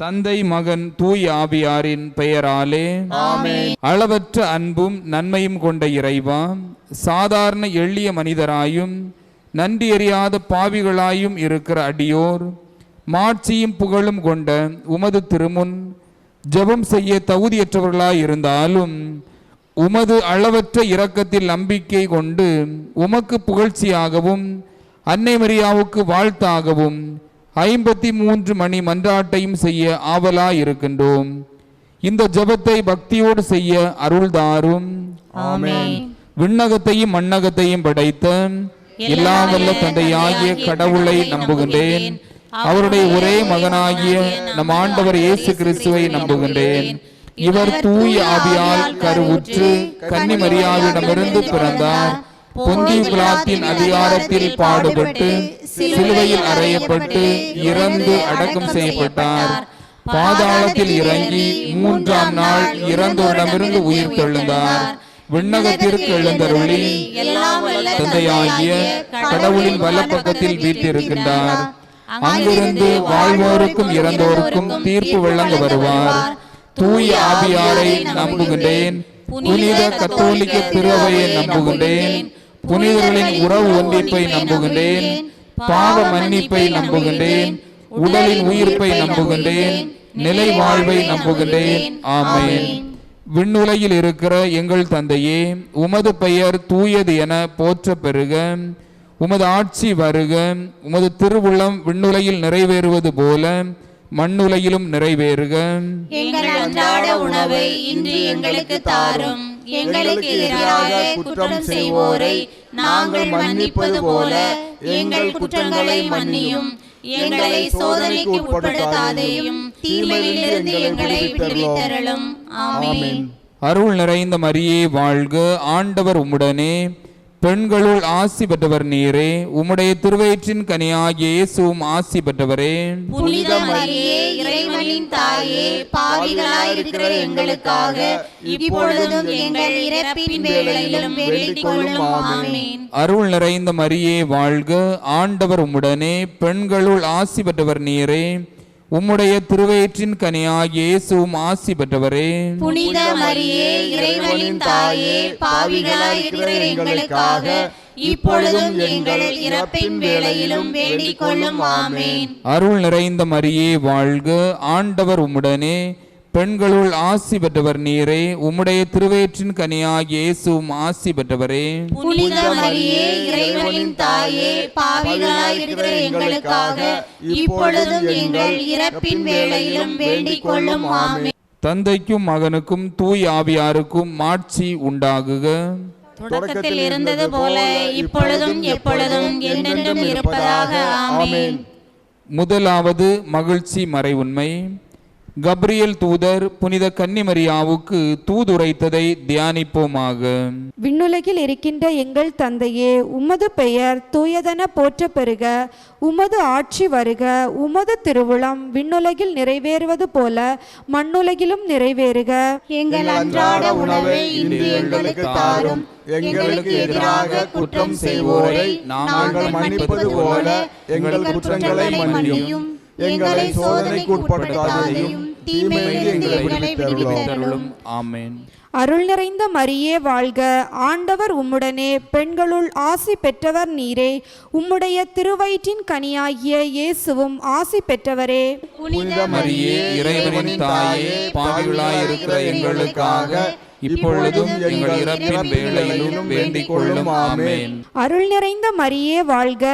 தந்தை மகன் தூய் ஆவியாரின் பெயராலே ஆமென். அளவற்ற அன்பும் நன்மையும் கொண்ட இறைவா, சாதாரண எளிய மனிதராயும் நன்றி அறியாத பாவிகளாயும் இருக்கிற அடியோர் மாட்சியும் புகழும் கொண்ட உமது திருமுன் ஜெபம் செய்ய தகுதியற்றவர்களாய் இருந்தாலும் உமது அளவற்ற இரக்கத்தில் நம்பிக்கை கொண்டு உமக்கு புகழ்ச்சியாகவும் அன்னை மரியாவுக்கு வாழ்த்தாகவும் 53 மணி மன்றாட்டையும் செய்ய ஆவலாய் இருக்கின்றோம். இந்த ஜெபத்தை பக்தியோடு செய்ய அருள்தாரும். ஆமென். விண்ணகத்தையும் மண்ணகத்தையும் படைத்த எல்லாம் வல்ல தந்தையாகிய கடவுளை நம்புகின்றேன். அவருடைய ஒரே மகனாகிய நம் ஆண்டவர் இயேசு கிறிஸ்துவை நம்புகின்றேன். இவர் தூய ஆவியால் கருவுற்று கன்னி மரியாவிடமிருந்து பிறந்தார். பொந்திய பிலாத்தின் அதிகாரத்தில் பாடுபட்டு சிலுவையில் அறையப்பட்டு இறந்து அடக்கம் செய்யப்பட்டார். பாதாளத்தில் இறங்கி 3ஆம் நாள் இறந்தோரிடமிருந்து உயிர் தெழுந்தார். விண்ணகத்திற்கு எழுந்தருளி தந்தையாகிய கடவுளின் வலப்பக்கத்தில் வீற்றிருக்கின்றார். அங்கிருந்து வாழ்வோருக்கும் இறந்தோருக்கும் தீர்ப்பு வழங்க வருவார். தூய ஆவியாரை நம்புகின்றேன். புனித கத்தோலிக்க திருவையை நம்புகின்றேன். புனிதர்களின் உறவு ஒன்றிப்பை நம்புகின்றேன். பாவ மன்னிப்பை நம்புகின்றேன். உடலின் உயிர்ப்பை நம்புகின்றேன். நிலை வாழ்வை நம்புகின்றேன். ஆமென். விண்ணுலகில் இருக்கிற எங்கள் தந்தையே, உமது பெயர் தூயது என போற்ற பெறுக. உமது ஆட்சி வருக. உமது திருவுள்ளம் விண்ணுலகில் நிறைவேறுவது போல மண்ணுலகிலும் நிறைவேறுக. எங்கள் அன்றாட உணவை இன்று எங்களுக்கு தாரும். எங்களுக்கு எதிராக குற்றம் செய்வோரை நாங்கள் மன்னிப்பது போல எங்கள் குற்றங்களை மன்னியும். எங்களை சோதனைக்கு உட்படுத்தாதேயும், தீமையிலிருந்து எங்களை விடுவித்தருளும். ஆமென். அருள் நிறைந்த மரியே வாழ்க. ஆண்டவர் உம்முடனே. பெண்களுள் ஆசி பெற்றவர் நீரே. உம்முடைய திருவயிற்றின் கனியாகிய இயேசுவும் ஆசி பெற்றவரே. புனித மரியே, இறைவனின் தாயே, பாவிகளாயிருக்கிற எங்களுக்காக இப்பொழுதும் எங்கள் இறப்பின் வேளையிலும் வேண்டிக் கொள்ளும். ஆமென். அருள் நிறைந்த மரியே வாழ்க. ஆண்டவர் உம்முடனே. பெண்களுள் ஆசி பெற்றவர் நீரே. உம்முடைய திருவயிற்றின் கனியாகிய இயேசுவும் ஆசி பெற்றவரே. புனித மரியே, இறைவனின் தாயே, பாவிகளாயிருக்கிற எங்களுக்காக இப்பொழுதும் எங்கள் இறப்பின் வேளையிலும் வேண்டிக் கொள்ளும். ஆமென். அருள் நிறைந்த மரியே வாழ்க. ஆண்டவர் உம்முடனே. பெண்களுள் ஆசி பெற்றவர் நீரே. உம்முடைய திருவயிற்றின் கனியாகிய இயேசுவும் ஆசி பெற்றவரே. புனித மரியே, இறைவனின் தாயே, பாவிகளாயிருக்கிற எங்களுக்காக இப்பொழுதும் எங்கள் இறப்பின் வேளையிலும் வேண்டிக் கொள்ளும். ஆமென். தந்தைக்கும் மகனுக்கும் தூய் ஆவியாருக்கும் மாட்சி உண்டாகுக. தொடக்கத்தில் இருந்தது போல இப்பொழுதும் எப்பொழுதும் என்றென்றும் இருப்பதாக. ஆமென். முதலாவது மகிழ்ச்சி மறைவுண்மை. கப்ரியேல் தூதர் புனித கன்னிமரியாவுக்கு தூதுரைத்ததை தியானிப்போமாக. விண்ணுலகில் இருக்கின்ற எங்கள் தந்தையே, உமது பெயர் தூயதென போற்ற பெறுக. உமது ஆட்சி வருக. உமது திருவுளம் விண்ணுலகில் நிறைவேறுவது போல மண்ணுலகிலும் நிறைவேறுக. எங்கள் அன்றாட உணவை இன்று எங்களுக்கு தாரும். எங்களுக்கு எதிராக குற்றம் செய்வோரை நாங்கள் மன்னிப்பது போல எங்கள் குற்றங்களை மன்னியும். எங்களை சோதனைக்கு உட்படுத்தாதேயும், தீமையிலிருந்து எங்களை விடுவித்தருளும். ஆமென். அருள் நிறைந்த மரியே வாழ்க. ஆண்டவர் உம்முடனே. பெண்களுள் ஆசி பெற்றவர் நீரே. உம்முடைய திருவயிற்றின் கனியாகிய இயேசுவும் ஆசி பெற்றவரே. புனித மரியே, இறைவனின் தாயே, பாவிகளாயிருக்கிற எங்களுக்காக இப்பொழுதும் எங்கள் இறப்பின் வேளையிலும் வேண்டிக் கொள்ளும். ஆமென். அருள் நிறைந்த மரியே வாழ்க.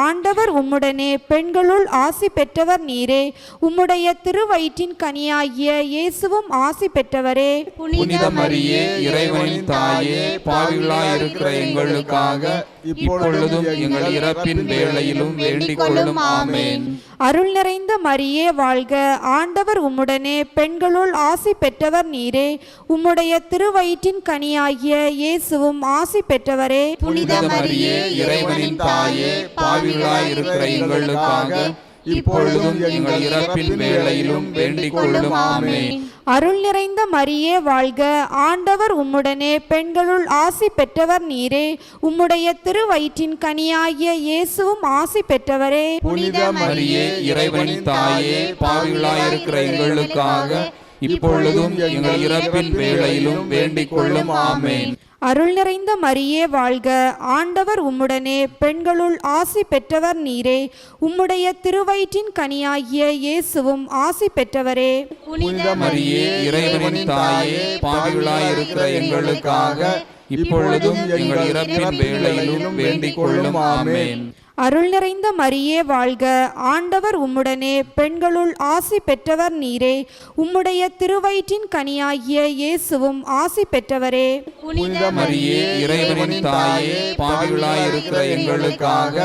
ஆண்டவர் உம்முடனே. பெண்களுள் ஆசி பெற்றவர் நீரே. உம்முடைய திருவயிற்றின் கனியாகிய இயேசுவும் ஆசி பெற்றவரே. புனித மரியே, இறைவனின் தாயே, பாவிகளாயிருக்கிற எங்களுக்காக இப்பொழுதும் எங்கள் இறப்பின் வேளையிலும் வேண்டிக் கொள்ளும். ஆமென். அருள் நிறைந்த மரியே வாழ்க. ஆண்டவர் உம்முடனே. பெண்களுள் ஆசி பெற்றவர் நீரே. உம்முடைய திருவயிற்றின் கனியாகிய இயேசுவும் ஆசி பெற்றவரே. புனித மரியே, இறைவனின் தாயே, பாவிகளாயிருக்கிற எங்களுக்காக இப்பொழுதும் எங்கள் இறப்பின் வேளையிலும் வேண்டிக் கொள்ளும். ஆமென். அருள் நிறைந்த மரியே வாழ்க, ஆண்டவர் உம்முடனே, பெண்களுள் ஆசி பெற்றவர் நீரே, உம்முடைய திருவயிற்றின் கனியாகிய இயேசுவும் ஆசி பெற்றவரே. புனித மரியே, இறைவனின் தாயே, பாவிகளாயிருக்கிற எங்களுக்காக இப்பொழுதும் எங்கள் இறப்பின் வேளையிலும் வேண்டிக் கொள்ளும். ஆமென். அருள் நிறைந்த மரியே வாழ்க, ஆண்டவர் உம்முடனே, பெண்களுள் ஆசி பெற்றவர் நீரே, உம்முடைய திருவயிற்றின் கனியாகிய இயேசுவும் ஆசி பெற்றவரே. புனித மரியே, இறைவனின் தாயே, பாவிகளாயிருக்கிற எங்களுக்காக இப்பொழுதும் எங்கள் இறப்பின் வேளையிலும் வேண்டிக் கொள்ளும். ஆமென். அருள் நிறைந்த மரியே வாழ்க, ஆண்டவர் உம்முடனே, பெண்களுள் ஆசி பெற்றவர் நீரே, உம்முடைய திருவயிற்றின் கனியாகிய இயேசுவும் ஆசி பெற்றவரே. புனித மரியே, இறைவனின் தாயே, பாவிகளாயிருக்கிற எங்களுக்காக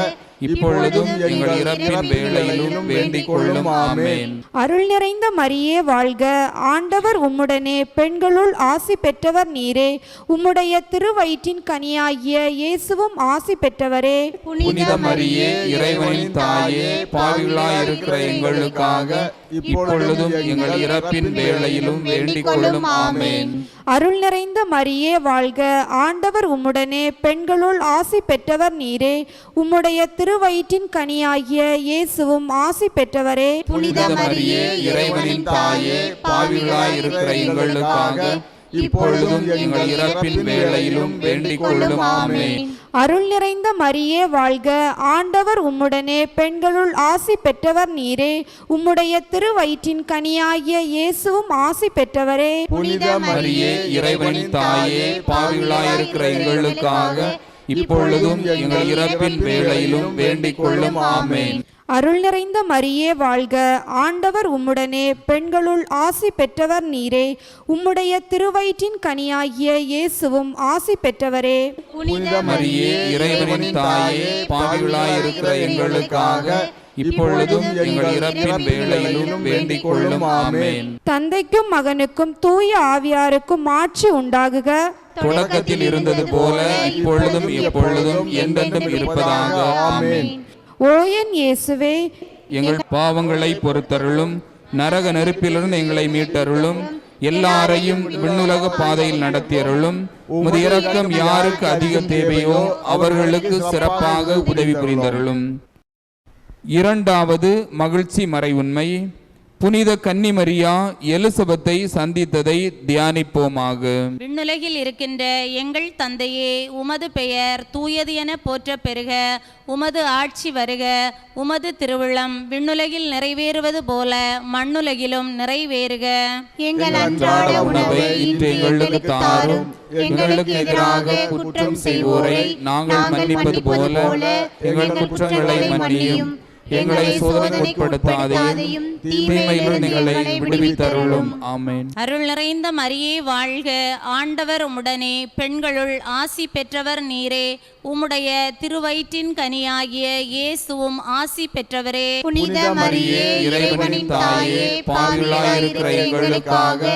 இப்பொழுதும் எங்கள் இறப்பின் வேளையிலும் வேண்டிக் கொள்ளும். ஆமென். அருள் நிறைந்த மரியே வாழ்க, ஆண்டவர் உம்முடனே, பெண்களுள் ஆசி பெற்றவர் நீரே, உம்முடைய திருவயிற்றின் கனியாகிய இயேசுவும் ஆசி பெற்றவரே. புனித மரியே, இறைவனின் தாயே, பாவிகளாயிருக்கிற எங்களுக்காக இப்பொழுதும் எங்கள் இறப்பின் வேளையிலும் வேண்டிக் கொள்ளும். ஆமென். அருள் நிறைந்த மரியே வாழ்க, ஆண்டவர் உம்முடனே, பெண்களுள் ஆசி பெற்றவர் நீரே, உம்முடைய திருவயிற்றின் கனியாகிய இயேசுவும் ஆசி பெற்றவரே. புனித மரியே, இறைவனின் தாயே, பாவிகளாயிருக்கிற எங்களுக்காக இப்பொழுதும் எங்கள் இறப்பின் வேளையிலும் வேண்டிக் கொள்ளும். ஆமென். அருள் நிறைந்த மரியே வாழ்க, ஆண்டவர் உம்முடனே, பெண்களுள் ஆசி பெற்றவர் நீரே, உம்முடைய திருவயிற்றின் கனியாகிய இயேசுவும் ஆசி பெற்றவரே. புனித மரியே, இறைவனின் தாயே, பாவிகளாயிருக்கிற எங்களுக்காக இப்பொழுதும் எங்கள் இறப்பின் வேளையிலும் வேண்டிக் கொள்ளும். ஆமென். அருள் நிறைந்த மரியே வாழ்க, ஆண்டவர் உம்முடனே, பெண்களுள் ஆசி பெற்றவர் நீரே, உம்முடைய திருவயிற்றின் கனியாகிய இயேசுவும் ஆசி பெற்றவரே. புனித மரியே, இறைவனின் தாயே, பாவிகளாயிருக்கிற எங்களுக்காக இப்பொழுதும் எங்கள் இறப்பின் வேளையிலும் வேண்டிக் கொள்ளும். ஆமென். தந்தைக்கும் மகனுக்கும் தூய ஆவியாருக்கும் மாட்சி உண்டாகுக. தொடக்கத்தில் இருந்தது போல இப்பொழுதும் எப்பொழுதும் என்றென்றும் இருப்பதாக. ஆமென். ஓ என் இயேசுவே, எங்கள் பாவங்களை பொறுத்தருளும், நரக நெருப்பிலிருந்து எங்களை மீட்டருளும், எல்லாரையும் விண்ணுலக பாதையில் நடத்தியருளும். உமது இரக்கம் யாருக்கு அதிக தேவையோ அவர்களுக்கு சிறப்பாக உதவி புரிந்தருளும். இரண்டாவது மகிழ்ச்சி மறை உண்மை. புனித கன்னிமரியா எலிசபெத்தை சந்தித்ததை தியானிப்போமாக. விண்ணுலகில் இருக்கின்ற எங்கள் தந்தையே, உமது பெயர் தூயது என போற்ற பெறுக, உமது ஆட்சி வருக, உமது திருவுளம் விண்ணுலகில் நிறைவேறுவது போல மண்ணுலகிலும் நிறைவேறுக. எங்கள் அன்றாட உணவை இன்று எங்களுக்கு தாரும். எங்களுக்கு எதிராக குற்றம் செய்வோரை நாங்கள் மன்னிப்பது போல எங்கள் குற்றங்களை மன்னியும். எங்களை சோதனைக்கு உட்படுத்தாதையும் தீமையிலிருந்து எங்களை விடுவித்தருளும். ஆமென். அருள் நிறைந்த மரியே வாழ்க, ஆண்டவர் உம்முடனே, பெண்களுள் ஆசி பெற்றவர் நீரே, உம்முடைய திருவயிற்றின் கனியாகிய இயேசுவும் ஆசி பெற்றவரே. புனித மரியே, இறைவனின் தாயே, பாவிகளாயிருக்கிற எங்களுக்காக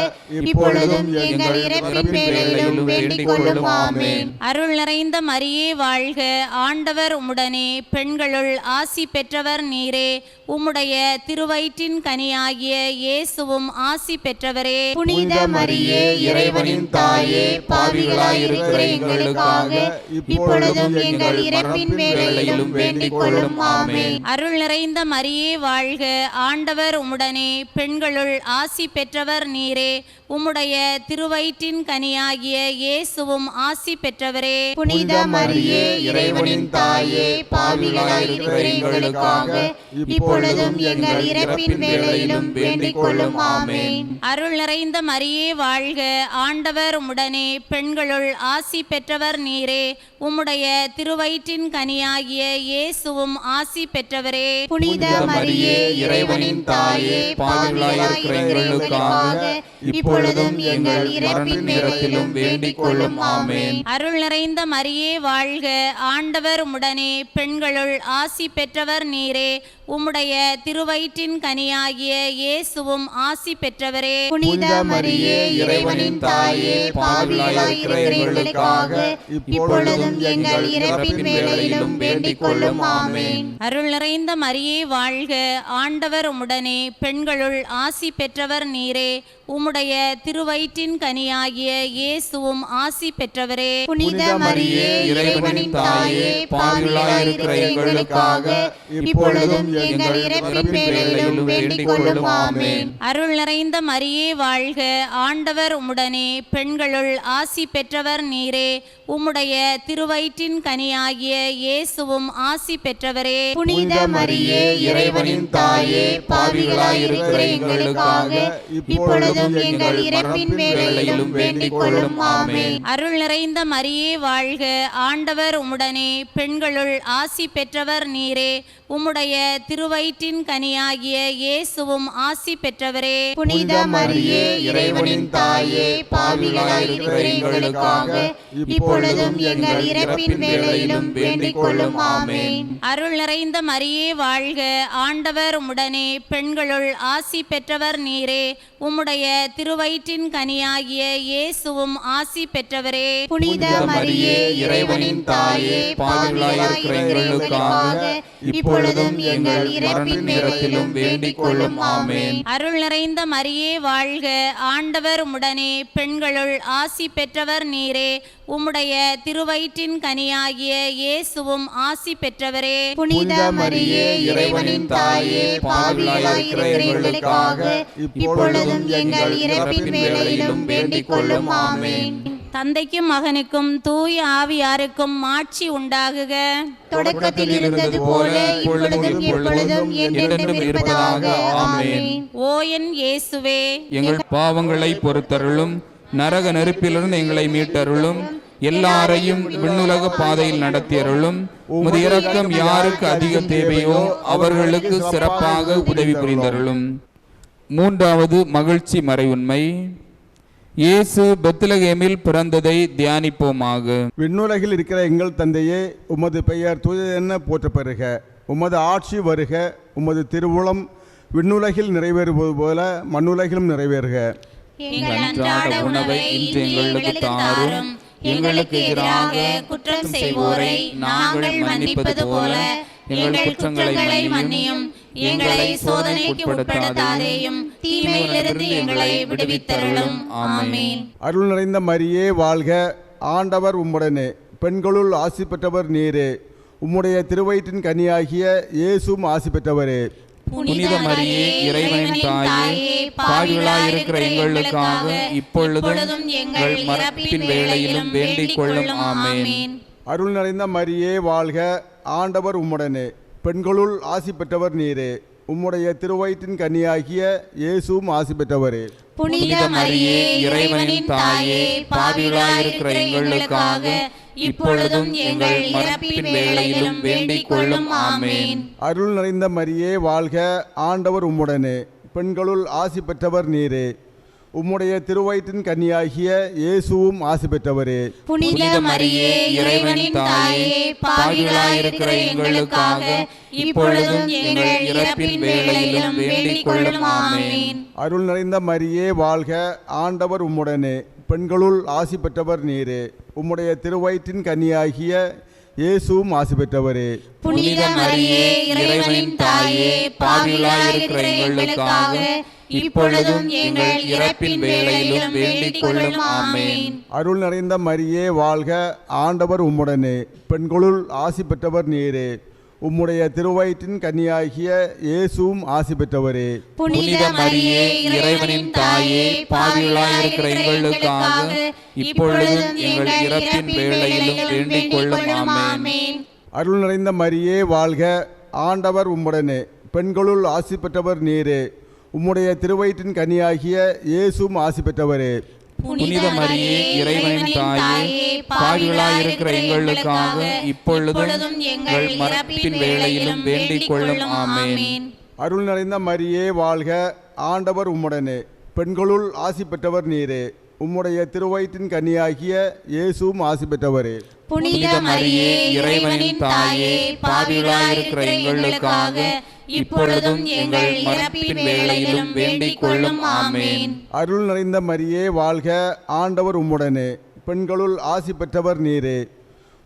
இப்பொழுதும் எங்கள் இறப்பின் வேளையிலும் வேண்டிக் கொள்ளும். ஆமென். அருள் நிறைந்த மரியே வாழ்க, ஆண்டவர் உம்முடனே, பெண்களுள் ஆசி பெற்றவர் நீரே, உம்முடைய திருவயிற்றின் கனியாகிய இயேசுவும் ஆசி பெற்றவரே. புனித மரியே, இறைவனின் தாயே, பாவிகளாயிருக்கிற எங்களுக்காக இப்பொழுதும் எங்கள் இறப்பின் வேளையிலும் வேண்டிக் கொள்ளும். ஆமென். அருள் நிறைந்த மரியே வாழ்க, ஆண்டவர் உம்முடனே, பெண்களுள் ஆசி பெற்றவர் நீரே, உம்முடைய திருவயிற்றின் கனியாகிய இயேசுவும் ஆசி பெற்றவரே. புனித மரியே, இறைவனின் தாயே, பாவிகளாயிருக்கிற எங்களுக்காக இப்பொழுதும் எங்கள் இறப்பின் வேளையிலும் வேண்டிக் கொள்ளும். ஆமென். அருள் நிறைந்த மரியே வாழ்க, ஆண்டவர் உம்முடனே, பெண்களுள் ஆசி பெற்றவர் நீரே, உம்முடைய திருவயிற்றின் கனியாகிய இயேசுவும் ஆசி பெற்றவரே. புனித மரியே, இறைவனின் தாயே, பாவிகளாயிருக்கிற எங்களுக்காக இப்பொழுதும் எங்கள் இறப்பின் நேரத்திலும் வேண்டிக் கொள்ளும். ஆமென். அருள் நிறைந்த மரியே வாழ்க, ஆண்டவர் உம்முடனே, பெண்களுள் ஆசி பெற்றவர் நீரே, பெற்றவரே. உம்முடைய திருவயிற்றின் கனியாகிய இயேசுவும் ஆசி பெற்றவரே. புனித மரியே, இறைவனின் தாயே, பாவிகளாயிருக்கிற எங்களுக்காக இப்பொழுதும் எங்கள் இறப்பின் வேளையிலும் வேண்டிக் கொள்ளும். ஆமென். அருள் நிறைந்த மரியே வாழ்க, ஆண்டவர் உம்முடனே, பெண்களுள் ஆசி பெற்றவர் நீரே. உம்முடைய திருவயிற்றின் கனியாகிய இயேசுவும் ஆசி பெற்றவரே. புனித மரியே, இறைவனின் தாயே, பாவிகளாயிருக்கிற எங்களுக்காக இப்பொழுதும் எங்கள் இறப்பின் வேளையிலும் வேண்டிக் கொள்ளும். ஆமென். அருள் நிறைந்த மரியே வாழ்க, ஆண்டவர் உம்முடனே, பெண்களுள் ஆசி பெற்றவர் நீரே. உம்முடைய திருவயிற்றின் கனியாகிய இயேசுவும் ஆசி பெற்றவரே. புனித மரியே, இறைவனின் தாயே, பாவிகளாயிருக்கிற எங்களுக்காக இப்பொழுதும் எங்கள் இறப்பின் வேளையிலும் வேண்டிக் கொள்ளும். ஆமென். அருள் நிறைந்த மரியே வாழ்க, ஆண்டவர் உம்முடனே, பெண்களுள் ஆசி பெற்றவர் நீரே. உம்முடைய திருவயிற்றின் கனியாகிய இயேசுவும் ஆசி பெற்றவரே. புனித மரியே, இறைவனின் தாயே, பாவிகளாயிருக்கிற எங்களுக்காக இப்பொழுதும் எங்கள் இறப்பின் வேளையிலும் வேண்டிக் கொள்ளும். ஆமென். அருள் நிறைந்த மரியே வாழ்க, ஆண்டவர் உம்முடனே, பெண்களுள் ஆசி பெற்றவர் நீரே. உம்முடைய திருவயிற்றின் கனியாகிய இயேசுவும் ஆசி பெற்றவரே. புனித மரியே, இறைவனின் தாயே, பாவிகளாயிருக்கிற எங்களுக்காக இப்பொழுதும் எங்கள் இறப்பின் நேரத்திலும் வேண்டிக் கொள்ளும். ஆமென். அருள் நிறைந்த மரியே வாழ்க, ஆண்டவர் உம்முடனே, பெண்களுள் ஆசி பெற்றவர் நீரே. உம்முடைய திருவயிற்றின் கனியாகிய இயேசுவும் ஆசி பெற்றவரே. புனித மரியே, இறைவனின் தாயே, பாவிகளாயிருக்கிற எங்களுக்காக இப்பொழுதும் எங்கள் இறப்பின் வேளையிலும் வேண்டிக் கொள்ளும். ஆமென். தந்தைக்கும் மகனுக்கும் தூய ஆவியாருக்கும் மாட்சி உண்டாகுக. தொடக்கத்தில் இருந்தது போல இப்பொழுதும் எப்பொழுதும் என்றென்றும் இருப்பதாக. ஆமென். ஓ என் இயேசுவே, எங்கள் பாவங்களை பொறுத்தருளும், நரக நெருப்பிலிருந்து எங்களை மீட்டருளும், எல்லாரையும் விண்ணுலக பாதையில் நடத்தியருளும். உமது இரக்கம் யாருக்கு அதிக தேவையோ அவர்களுக்கு சிறப்பாக உதவி புரிந்தருளும். மூன்றாவது மகிழ்ச்சி மறையுண்மை. இயேசு பெத்லகேமில் பிறந்ததை தியானிப்போமாக. விண்ணுலகில் இருக்கிற எங்கள் தந்தையே, உமது பெயர் தூயதென போற்றப் பெறுக. உமது ஆட்சி வருக. உமது திருவுளம் விண்ணுலகில் நிறைவேறுவது போல மண்ணுலகிலும் நிறைவேறுக. எங்கள் அன்றாட உணவை இன்று எங்களுக்கு தாரும். எங்களுக்கு எதிராக குற்றம் செய்வோரை நாங்கள் மன்னிப்பது போல எங்கள் குற்றங்களை மன்னியும். எங்களை சோதனைக்கு உட்படுத்தாதேயும், தீமையிலிருந்து எங்களை விடுவித்தருளும். ஆமென். அருள் நிறைந்த மரியே வாழ்க, ஆண்டவர் உம்முடனே, பெண்களுள் ஆசி பெற்றவர் நீரே. உம்முடைய திருவயிற்றின் கனியாகிய இயேசுவும் ஆசி பெற்றவரே. புனித மரியே, இறைவனின் தாயே, பாவிகளாயிருக்கிற எங்களுக்காக இப்பொழுதும் எங்கள் மரணத்தின் வேளையிலும் வேண்டிக் கொள்ளும். ஆமென். அருள் நிறைந்த மரியே வாழ்க, ஆண்டவர் உம்முடனே, பெண்களுள் ஆசி பெற்றவர் நீரே. உம்முடைய திருவயிற்றின் கனியாகிய இயேசுவும் ஆசி பெற்றவரே. புனித மரியே, இறைவனின் தாயே, பாவிகளாயிருக்கிற எங்களுக்காக இப்பொழுதும் எங்கள் இறப்பின் வேளையிலும் வேண்டிக் கொள்ளும். ஆமென். அருள் நிறைந்த மரியே வாழ்க, ஆண்டவர் உம்முடனே, பெண்களுள் ஆசி பெற்றவர் நீரே. உம்முடைய திருவயிற்றின் கன்னியாகிய இயேசுவும் ஆசி பெற்றவரே. புனித மரியே, இறைவனின் தாயே, பாவிகளாயிருக்கிற எங்களுக்காக இப்பொழுதும் எங்கள் இறப்பின் வேளையிலும் வேண்டிக் கொள்ளும். ஆமென். அருள் நிறைந்த மரியே வாழ்க, ஆண்டவர் உம்முடனே, பெண்களுள் ஆசி பெற்றவர் நீரே. உம்முடைய திருவயிற்றின் கன்னியாகிய இயேசுவும் ஆசி பெற்றவரே. புனித மரியே, இறைவனின் தாயே, பாவிகளாயிருக்கிற எங்களுக்காக இப்பொழுதும் எங்கள் இறப்பின் வேளையிலும் வேண்டிக் கொள்ளும். ஆமென். அருள் நிறைந்த மரியே வாழ்க, ஆண்டவர் உம்முடனே, பெண்களுள் ஆசி பெற்றவர் நீரே. உம்முடைய திருவயிற்றின் கன்னியாகிய இயேசுவும் ஆசி பெற்றவரே. புனித மரியே, இறைவனின் தாயே, பாவிகளாயிருக்கிற எங்களுக்காக இப்பொழுதும் எங்கள் இறப்பின் வேளையிலும் வேண்டிக் கொள்ளும். ஆமென். அருள் நிறைந்த மரியே வாழ்க, ஆண்டவர் உம்முடனே, பெண்களுள் ஆசி பெற்றவர் நீரே. உம்முடைய திருவயிற்றின் கன்னியாகிய இயேசுவும் ஆசி பெற்றவரே. புனித மரியே, இறைவனின் தாயே, பாவிகளாயிருக்கிற எங்களுக்காக இப்பொழுதும் எங்கள் மரணத்தின் வேளையிலும் வேண்டிக் கொள்ளும். ஆமென். அருள் நிறைந்த மரியே வாழ்க, ஆண்டவர் உம்முடனே, பெண்களுள் ஆசி பெற்றவர் நீரே. உம்முடைய திருவயிற்றின் கன்னியாகிய இயேசுவும் ஆசி பெற்றவரே. புனித மரியே இறைவனின் தாயே, பாவிகளாயிருக்கிற எங்களுக்காக இப்பொழுதும் எங்கள் இறப்பின் வேளையிலும் வேண்டிக் கொள்ளும். ஆமென். அருள் நிறைந்த மரியே வாழ்க, ஆண்டவர் உம்முடனே, பெண்களுள் ஆசி பெற்றவர் நீரே.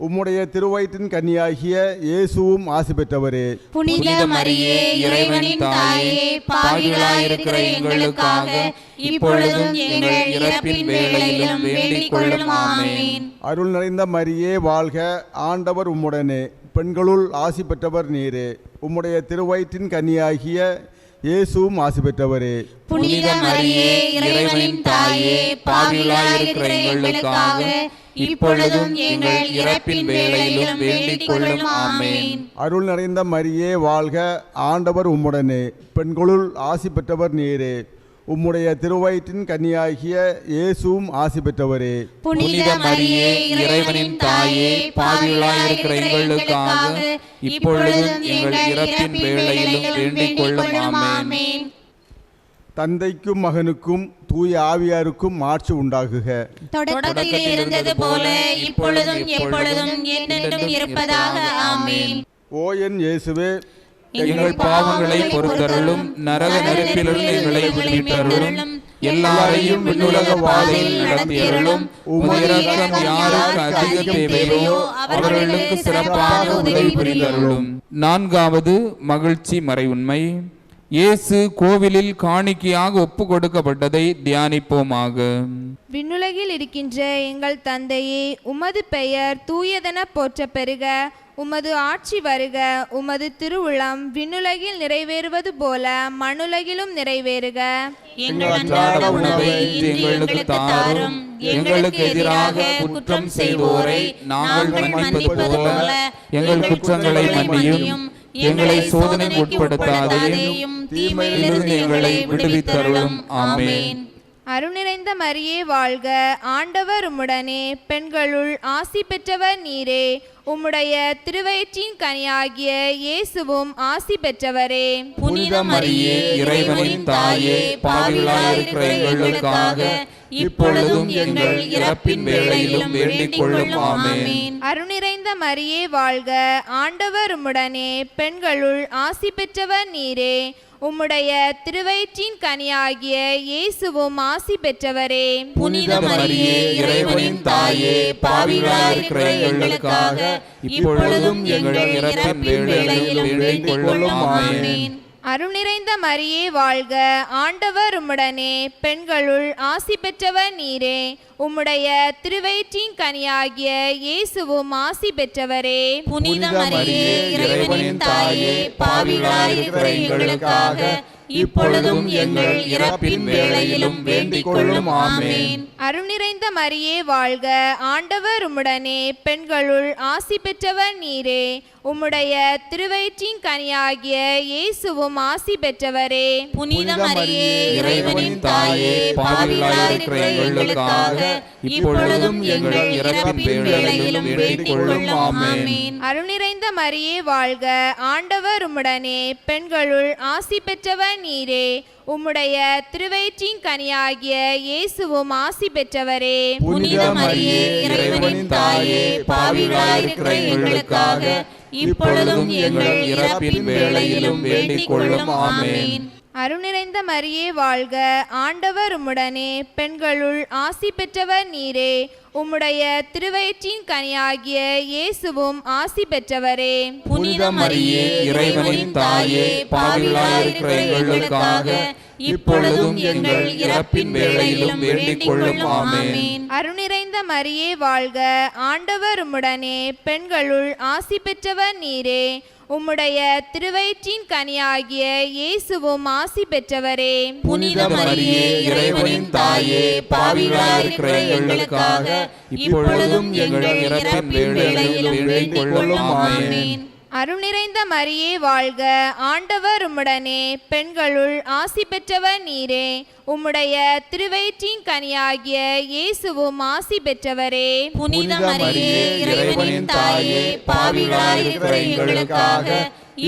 உம்முடைய திருவயிற்றின் கன்னியாகிய இயேசுவும் ஆசி பெற்றவரே. புனித மரியே இறைவனின் தாயே, பாவிகளாயிருக்கிற எங்களுக்காக இப்பொழுதும் எங்கள் இறப்பின் வேளையிலும் வேண்டிக் கொள்ளும். ஆமென். அருள் நிறைந்த மரியே வாழ்க, ஆண்டவர் உம்முடனே, பெண்களுள் ஆசி பெற்றவர் நீரே. உம்முடைய திருவயிற்றின் கன்னியாகிய இயேசுவும் ஆசி பெற்றவரே. புனித மரியே இறைவனின் தாயே, பாவிகளாயிருக்கிற எங்களுக்காக இப்பொழுதும் எங்கள் இறப்பின் வேளையிலும் வேண்டிக் கொள்ளும். ஆமென். அருள் நிறைந்த மரியே வாழ்க, ஆண்டவர் உம்முடனே, பெண்களுள் ஆசி பெற்றவர் நீரே. உம்முடைய திருவயிற்றின் கன்னியாகிய இயேசுவும் ஆசி பெற்றவரே. புனித மரியே இறைவனின் தாயே, பாவிகளாயிருக்கிற எங்களுக்காக இப்பொழுதும் எங்கள் இறப்பின் வேளையிலும் வேண்டிக் கொள்ளும். ஆமென். தந்தைக்கும் மகனுக்கும் தூய ஆவியாருக்கும் ஆட்சி உண்டாகுக. தொடக்கத்தில் இருந்தது போல இப்பொழுதும் எப்பொழுதும் என்றென்றும் இருப்பதாக. ஆமென். ஓ என் இயேசுவே, எங்கள் பாவங்களை பொறுத்தருளும், நரக நெருப்பிலிருந்து எங்களை விடுவித்தருளும், எல்லாரையும் விண்ணுலக பாதையில் நடத்தியருளும். உமது இரக்கம் யாருக்கு அதிக தேவையோ அவர்களுக்கு சிறப்பாக உதவி புரிந்தருளும். நான்காவது மகிழ்ச்சி மறைவுண்மை. இயேசு கோவிலில் காணிக்கையாக ஒப்பு கொடுக்கப்பட்டதை தியானிப்போமாக. விண்ணுலகில் இருக்கின்ற எங்கள் தந்தையே, உமது பெயர் தூயதென போற்ற பெறுக. உமது ஆட்சி வருக. உமது திருவுளம் விண்ணுலகில் நிறைவேறுவது போல மண்ணுலகிலும் நிறைவேறுக. எங்கள் அன்றாட உணவை இன்று எங்களுக்கு தாரும். எங்களுக்கு எதிராக குற்றம் செய்வோரை நாங்கள் மன்னிப்பது போல எங்கள் குற்றங்களை மன்னியும். எங்களை சோதனைக்கு உட்படுத்தாதேயும், தீமையிலிருந்து எங்களை விடுவித்தருளும். ஆமென். அருள்நிறைந்த மரியே வாழ்க, ஆண்டவர் உம்முடனே, பெண்களுள் ஆசி பெற்றவர் நீரே. உம்முடைய திருவயிற்றின் கனியாகிய இயேசுவும் ஆசி பெற்றவரே. புனித மரியே இறைவனின் தாயே, பாவிகளாயிருக்கிற எங்களுக்காக இப்பொழுதும் எங்கள் இறப்பின் வேளையிலும் வேண்டிக் கொள்ளும். ஆமென். அருள்நிறைந்த மரியே வாழ்க, ஆண்டவர் உம்முடனே, பெண்களுள் ஆசி பெற்றவர் நீரே. உம்முடைய திருவயிற்றின் கனியாகிய இயேசுவும் ஆசி பெற்றவரே. புனித மரியே இறைவனின் தாயே, பாவிகளாயிருக்கிற எங்களுக்காக இப்பொழுதும் எங்கள் இறப்பின் வேளையிலும் வேண்டிக் கொள்ளும். ஆமென். அருள்நிறைந்த மரியே வாழ்க, ஆண்டவர் உம்முடனே, பெண்களுள் ஆசி பெற்றவர் நீரே. உம்முடைய திருவயிற்றின் கனியாகிய இயேசுவும் ஆசி பெற்றவரே. புனித மரியே இறைவனின் தாயே, பாவிகளாயிருக்கிற எங்களுக்காக இப்பொழுதும் எங்கள் இறப்பின் வேளையிலும் வேண்டிக் கொள்ளும். ஆமென். அருள்நிறைந்த மரியே வாழ்க, ஆண்டவர் உம்முடனே, பெண்களுள் ஆசி பெற்றவர் நீரே. உம்முடைய திருவயிற்றின் கனியாகிய இயேசுவும் ஆசி பெற்றவரே. புனித மரியே இறைவனின் தாயே, பாவிகளாயிருக்கிற எங்களுக்காக இப்பொழுதும் எங்கள் இறப்பின் வேளையிலும் வேண்டிக் கொள்ளும். ஆமென். அருள்நிறைந்த மரியே வாழ்க, ஆண்டவர் உம்முடனே, பெண்களுள் ஆசி பெற்றவர் நீரே. உம்முடைய திருவயிற்றின் கனியாகிய இயேசுவும் ஆசி பெற்றவரே. புனித மரியே இறைவனின் தாயே, பாவிகளாயிருக்கிற எங்களுக்காக இப்பொழுதும் எங்கள் இறப்பின் வேளையிலும் வேண்டிக் கொள்ளும். ஆமென். அருள்நிறைந்த மரியே வாழ்க, ஆண்டவர் உம்முடனே, பெண்களுள் ஆசி பெற்றவர் நீரே. உம்முடைய திருவயிற்றின் கனியாகிய இயேசுவும் ஆசி பெற்றவரே. புனித மரியே இறைவனின் தாயே, பாவிகளாயிருக்கிற எங்களுக்காக இப்பொழுதும் எங்கள் இறப்பின் வேளையிலும் வேண்டிக் கொள்ளும். ஆமென். அருள்நிறைந்த மரியே வாழ்க, ஆண்டவர் உம்முடனே, பெண்களுள் ஆசி பெற்றவர் நீரே. உம்முடைய திருவயிற்றின் கனியாகிய இயேசுவும் ஆசி பெற்றவரே. புனித மரியே இறைவனின் தாயே, பாவிகளாயிருக்கிற எங்களுக்காக இப்பொழுதும் எங்கள் இறப்பின் வேளையிலும் வேண்டிக் கொள்ளும். ஆமென். அருள்நிறைந்த மரியே வாழ்க, ஆண்டவர் உம்முடனே, பெண்களுள் ஆசி பெற்றவர் நீரே. உம்முடைய திருவயிற்றின் கனியாகிய இயேசுவும் ஆசி பெற்றவரே. புனித மரியே இறைவனின் தாயே, பாவிகளாயிருக்கிற எங்களுக்காக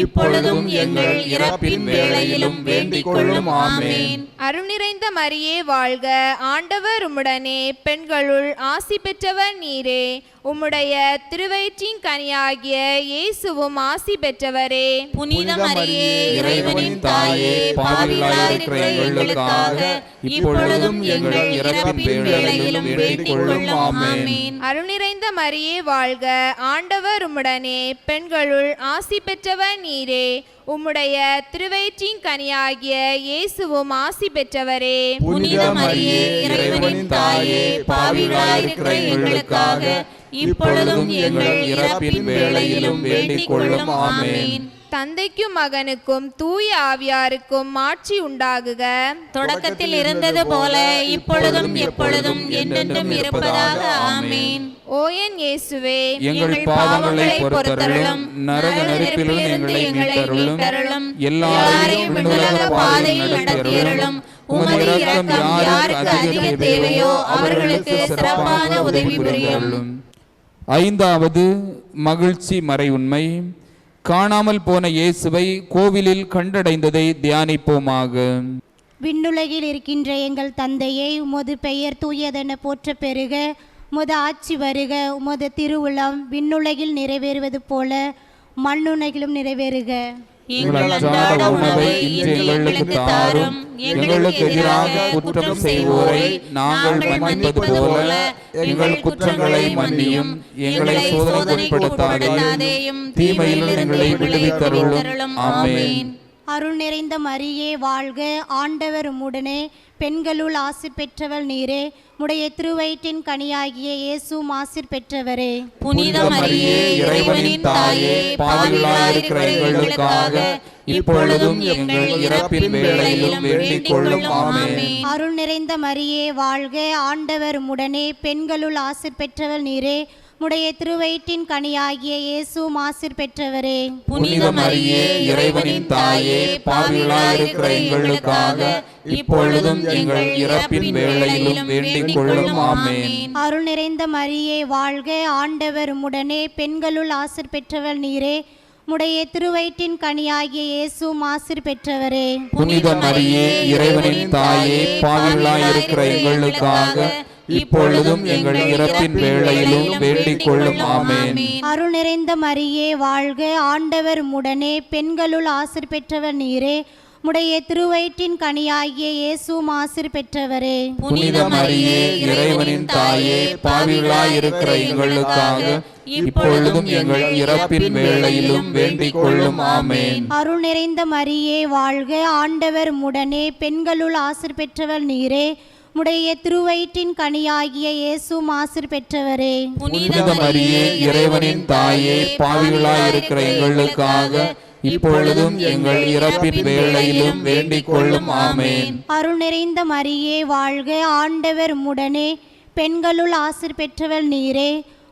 இப்பொழுதும் எங்கள் இறப்பின் வேளையிலும் வேண்டிக் கொள்ளும். ஆமென். அருள் நிறைந்த மரியே வாழ்க, ஆண்டவர் உம்முடனே, பெண்களுள் ஆசி பெற்றவர் நீரே. உம்முடைய திருவயிற்றின் கனியாகிய இயேசுவும் ஆசி பெற்றவரே. புனித மரியே இறைவனின் தாயே, பாவிகளாயிருக்கிற எங்களுக்காக இப்பொழுதும் எங்கள் இறப்பின் வேளையிலும் வேண்டிக் கொள்ளும். ஆமென். அருள் நிறைந்த மரியே வாழ்க, ஆண்டவர் உம்முடனே, பெண்களுள் ஆசி பெற்றவர் நீரே. உம்முடைய திருவயிற்றின் கனியாகிய இயேசுவும் ஆசி பெற்றவரே. புனித மரியே இறைவனின் தாயே, பாவிகளாயிருக்கிற எங்களுக்காக இப்பொழுதும் எங்கள் இறப்பின் வேளையிலும் வேண்டிக் கொள்ளும். ஆமென். தந்தைக்கும் மகனுக்கும் தூய ஆவியாருக்கும் ஆட்சி உண்டாகுக. தொடக்கத்தில் இருந்தது போல இப்பொழுதும் எப்பொழுதும் என்றென்றும் இருப்பதாக. ஆமென். ஓ என் இயேசுவே, எங்கள் பாவங்களை பொறுத்தருளும், நரக நெருப்பிலிருந்து எங்களை மீட்டருளும், எல்லாரையும் விண்ணுலக பாதையில் நடத்தியருளும். உமது இரக்கம் யாருக்கு அதிக தேவையோ அவர்களுக்கு சிறப்பான உதவி புரியருளும். ஐந்தாவது மகிழ்ச்சி மறையுண்மை. காணாமல் போன இயேசுவை கோவிலில் கண்டடைந்ததை தியானிப்போமாக. விண்ணுலகில் இருக்கின்ற எங்கள் தந்தையே, உமது பெயர் தூயதென போற்ற பெறுக. உமது ஆட்சி வருக. உமது திருவுளம் விண்ணுலகில் நிறைவேறுவது போல மண்ணுலகிலும் நிறைவேறுக. எங்கள் அன்றாட உணவை இன்று எங்களுக்கு தாரும். எங்களுக்கு எதிராக குற்றம் செய்வோரை நாங்கள் மன்னிப்பது போல எங்கள் குற்றங்களை மன்னியும். எங்களை சோதனைக்குட்படுத்தாதேயும், தீமையிலிருந்து எங்களை விடுவித்தருளும். ஆமென். அருள் நிறைந்த மரியே வாழ்க, ஆண்டவர் உம்முடனே, பெண்களுள் ஆசி பெற்றவள் நீரே. உடைய திருவயிற்றின் கனியாகிய இயேசுவும் ஆசிர் பெற்றவரே. புனித மரியே இறைவனின் தாயே, பாவிகளாயிருக்கிற எங்களுக்காக இப்பொழுதும் எங்கள் இறப்பின் வேளையிலும் வேண்டிக் கொள்ளும். ஆமென். அருள் நிறைந்த மரியே வாழ்க, ஆண்டவர் உம்முடனே, பெண்களுள் ஆசிர் பெற்றவள் நீரே. உடைய திருவயிற்றின் கனியாகிய இயேசுவும் ஆசிர் பெற்றவரே. புனித மரியே இறைவனின் தாயே, பாவிகளாயிருக்கிற எங்களுக்காக இப்பொழுதும் எங்கள் இறப்பின் வேளையிலும் வேண்டிக் கொள்ளும். ஆமென். அருள் நிறைந்த மரியே வாழ்க, ஆண்டவர் உம்முடனே, பெண்களுள் ஆசிர் பெற்றவள் நீரே. உடைய திருவயிற்றின் கனியாகிய இயேசுவும் ஆசிர் பெற்றவரே. புனித மரியே இறைவனின் தாயே, பாவிகளாயிருக்கிற எங்களுக்காக இப்பொழுதும் எங்கள் இறப்பின் வேளையிலும் வேண்டிக் கொள்ளும். ஆமென். அருள் நிறைந்த மரியே வாழ்க, ஆண்டவர் உம்முடனே, பெண்களுள் ஆசிர் பெற்றவர் நீரே. உடைய திருவயிற்றின் கனியாகிய இயேசுவும் ஆசிர் பெற்றவரே. புனித மரியே இறைவனின் தாயே, பாவிகளாயிருக்கிற எங்களுக்காக இப்பொழுதும் எங்கள் இறப்பின் வேளையிலும் வேண்டிக் கொள்ளும். ஆமென். அருள் நிறைந்த மரியே வாழ்க, ஆண்டவர் உம்முடனே, பெண்களுள் ஆசிர் பெற்றவர் நீரே. உடைய திருவயிற்றின் கனியாகிய இயேசுவும் ஆசிர் பெற்றவரே. புனித மரியே இறைவனின் தாயே, பாவிகளாயிருக்கிற எங்களுக்காக இப்பொழுதும் எங்கள் இறப்பின் வேளையிலும் வேண்டிக் கொள்ளும். ஆமென். அருள் நிறைந்த மரியே வாழ்க, ஆண்டவர் உம்முடனே, பெண்களுள் ஆசிர் பெற்றவள் நீரே.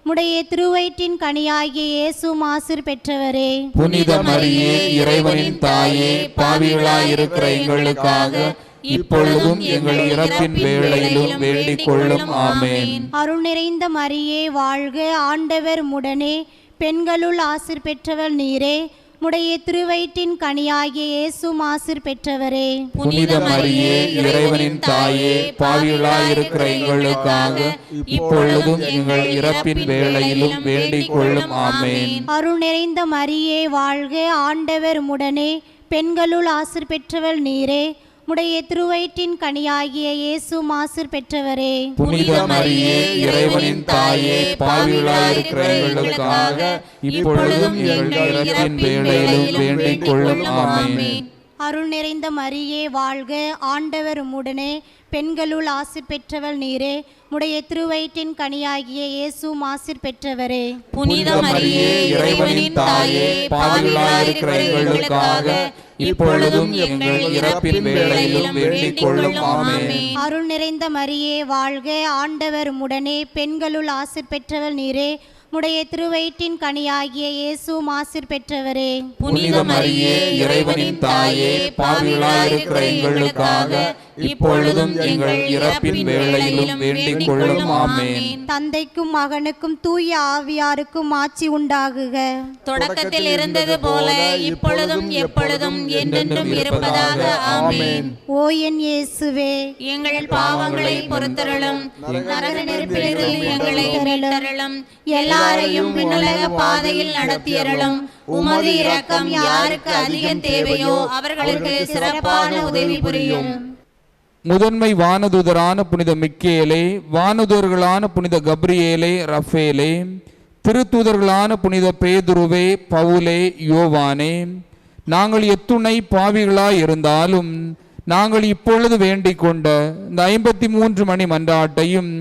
உடைய திருவயிற்றின் கனியாகிய இயேசுவும் ஆசிர் பெற்றவரே. புனித மரியே இறைவனின் தாயே, பாவிகளாயிருக்கிற எங்களுக்காக இப்பொழுதும் எங்கள் இறப்பின் வேளையிலும் வேண்டிக் கொள்ளும். ஆமென். அருள் நிறைந்த மரியே வாழ்க, ஆண்டவர் உம்முடனே, பெண்களுள் ஆசிர் பெற்றவள் நீரே. உடைய திருவயிற்றின் கனியாகிய இயேசுவும் ஆசிர் பெற்றவரே. புனித மரியே இறைவனின் தாயே, பாவிகளாயிருக்கிற எங்களுக்காக இப்பொழுதும் எங்கள் இறப்பின் வேளையிலும் வேண்டிக் கொள்ளும். ஆமென். அருள் நிறைந்த மரியே வாழ்க, ஆண்டவர் உம்முடனே, பெண்களுள் ஆசிர் பெற்றவள் நீரே. உடைய திருவயிற்றின் கனியாகிய இயேசுவும் ஆசிர் பெற்றவரே. புனித மரியே இறைவனின் தாயே, பாவிகளாயிருக்கிற எங்களுக்காக இப்பொழுதும் எங்கள் இறப்பின் வேளையிலும் வேண்டிக் கொள்ளும். ஆமென். அருள் நிறைந்த மரியே வாழ்க, ஆண்டவர் உம்முடனே, பெண்களுள் ஆசிர் பெற்றவள் நீரே. உடைய திருவயிற்றின் கனியாகிய இயேசுவும் ஆசிர் பெற்றவரே. புனித மரியே இறைவனின் தாயே, பாவிகளாயிருக்கிற எங்களுக்காக இப்பொழுதும் எங்கள் இறப்பின் வேளையிலும் வேண்டிக் கொள்ளும். ஆமென். அருள் நிறைந்த மரியே வாழ்க, ஆண்டவர் உம்முடனே, பெண்களுள் ஆசிர் பெற்றவள் நீரே. உடைய திருவயிற்றின் கனியாகிய இயேசுவும் ஆசிர் பெற்றவரே. புனித மரியே இறைவனின் தாயே, பாவிகளாயிருக்கிற எங்களுக்காக இப்பொழுதும் எங்கள் இறப்பின் வேளையிலும் வேண்டிக் கொள்ளும். ஆமென். தந்தைக்கும் மகனுக்கும் தூய ஆவியாருக்கும் ஆட்சி உண்டாகுக. தொடக்கத்தில் இருந்தது போல இப்பொழுதும் எப்பொழுதும் என்றென்றும் இருப்பதாக. ஆமென். ஓ என் இயேசுவே, எங்கள் பாவங்களை பொறுத்தருளும், நரக நெருப்பிலிருந்து எங்களை மீட்டருளும், எல்லாரையும் விண்ணுலக பாதையில் நடத்தியருளும். உமது இரக்கம் யாருக்கு அதிகம் தேவையோ அவர்களுக்கு சிறப்பான உதவி புரியும். முதன்மை வானதூதரான புனித மிக்கேலே, வானதூதர்களான புனித கப்ரியேலே, ரஃபேலே, திருத்தூதர்களான புனித பேதுருவே, பவுலே, யோவானே, நாங்கள் எத்துணை பாவிகளாய் இருந்தாலும் நாங்கள் இப்பொழுது வேண்டிக் கொண்ட இந்த 53 மணி மன்றாட்டையும்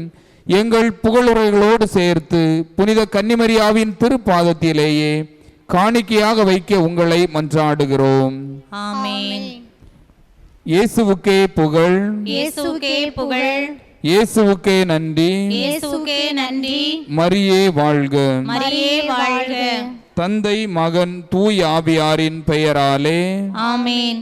எங்கள் புகழுரைகளோடு சேர்த்து புனித கன்னிமரியாவின் திருப்பாதத்திலேயே காணிக்கையாக வைக்க உங்களை மன்றாடுகிறோம். ஆமென். இயேசுவுக்கே புகழ், இயேசுவுக்கே புகழ், இயேசுவுக்கே நன்றி, இயேசுவுக்கே நன்றி. மரியே வாழ்க. மரியே வாழ்க. தந்தை மகன் தூய் ஆவியாரின் பெயராலே ஆமென்.